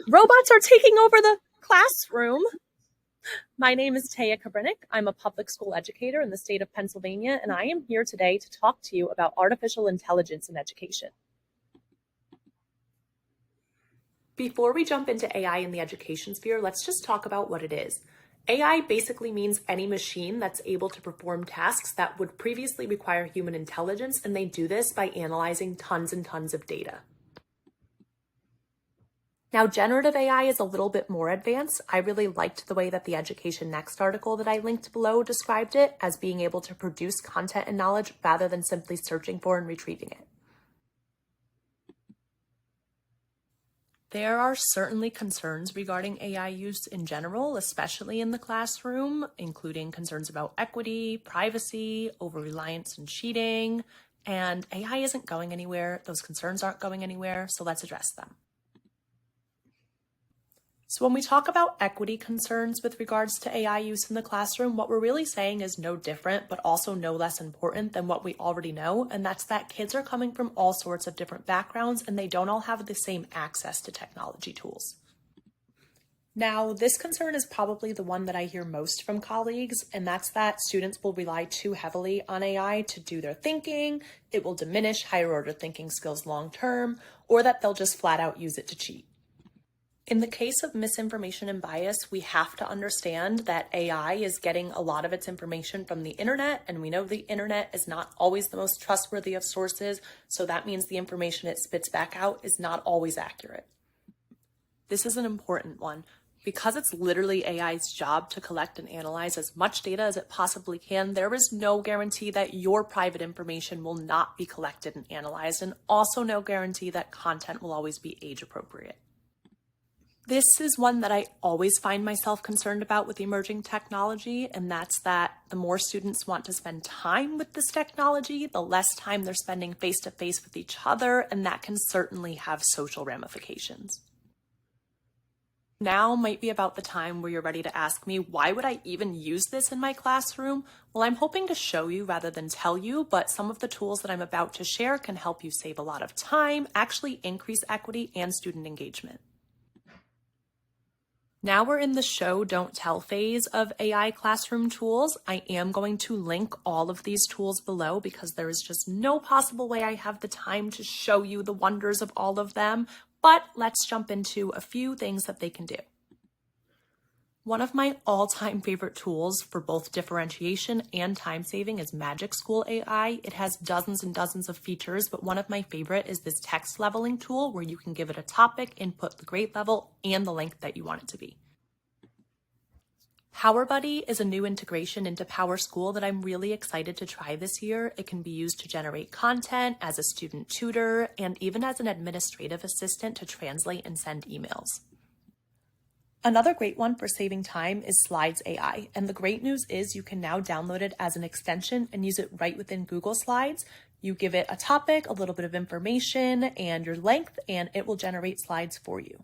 Robots are taking over the classroom. My name is Taya Kabrinik. I'm a public school educator in the state of Pennsylvania, and I am here today to talk to you about artificial intelligence in education. Before we jump into AI in the education sphere, let's just talk about what it is. AI basically means any machine that's able to perform tasks that would previously require human intelligence, and they do this by analyzing tons and tons of data. Now, generative AI is a little bit more advanced. I really liked the way that the Education Next article that I linked below described it as being able to produce content and knowledge rather than simply searching for and retrieving it. There are certainly concerns regarding AI use in general, especially in the classroom, including concerns about equity, privacy, over-reliance and cheating, and AI isn't going anywhere. Those concerns aren't going anywhere, so let's address them. So when we talk about equity concerns with regards to AI use in the classroom, what we're really saying is no different, but also no less important than what we already know, and that's that kids are coming from all sorts of different backgrounds and they don't all have the same access to technology tools. Now, this concern is probably the one that I hear most from colleagues, and that's that students will rely too heavily on AI to do their thinking, it will diminish higher order thinking skills long term, or that they'll just flat out use it to cheat. In the case of misinformation and bias, we have to understand that AI is getting a lot of its information from the internet, and we know the internet is not always the most trustworthy of sources, so that means the information it spits back out is not always accurate. This is an important one. Because it's literally AI's job to collect and analyze as much data as it possibly can, there is no guarantee that your private information will not be collected and analyzed, and also no guarantee that content will always be age appropriate. This is one that I always find myself concerned about with emerging technology, and that's that the more students want to spend time with this technology, the less time they're spending face-to-face with each other, and that can certainly have social ramifications. Now might be about the time where you're ready to ask me, why would I even use this in my classroom? Well, I'm hoping to show you rather than tell you, but some of the tools that I'm about to share can help you save a lot of time, actually increase equity and student engagement. Now we're in the show don't tell phase of AI classroom tools. I am going to link all of these tools below because there is just no possible way I have the time to show you the wonders of all of them, but let's jump into a few things that they can do. One of my all-time favorite tools for both differentiation and time saving is Magic School AI. It has dozens and dozens of features, but one of my favorite is this text leveling tool where you can give it a topic, input the grade level, and the length that you want it to be. PowerBuddy is a new integration into PowerSchool that I'm really excited to try this year. It can be used to generate content, as a student tutor, and even as an administrative assistant to translate and send emails. Another great one for saving time is Slides AI, and the great news is you can now download it as an extension and use it right within Google Slides. You give it a topic, a little bit of information, and your length, and it will generate slides for you.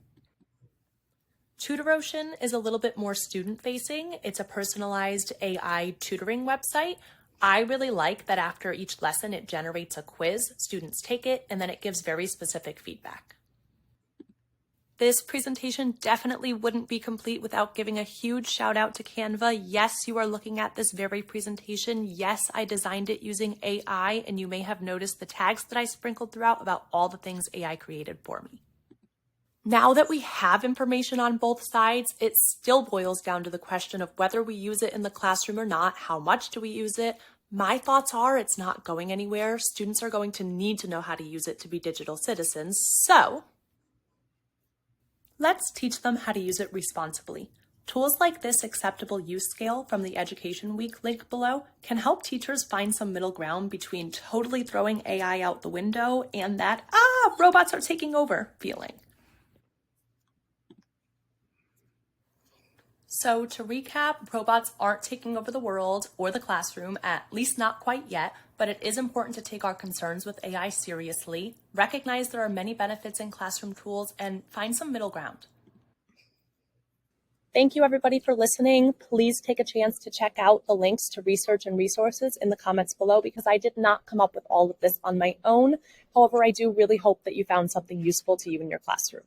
TutorOcean is a little bit more student-facing. It's a personalized AI tutoring website. I really like that after each lesson it generates a quiz, students take it, and then it gives very specific feedback. This presentation definitely wouldn't be complete without giving a huge shout out to Canva. Yes, you are looking at this very presentation. Yes, I designed it using AI, and you may have noticed the tags that I sprinkled throughout about all the things AI created for me. Now that we have information on both sides, it still boils down to the question of whether we use it in the classroom or not. How much do we use it? My thoughts are it's not going anywhere. Students are going to need to know how to use it to be digital citizens. So let's teach them how to use it responsibly. Tools like this acceptable use scale from the Education Week link below can help teachers find some middle ground between totally throwing AI out the window and that, robots are taking over feeling. So to recap, robots aren't taking over the world or the classroom, at least not quite yet, but it is important to take our concerns with AI seriously, recognize there are many benefits in classroom tools, and find some middle ground. Thank you everybody for listening. Please take a chance to check out the links to research and resources in the comments below because I did not come up with all of this on my own. However, I do really hope that you found something useful to you in your classroom.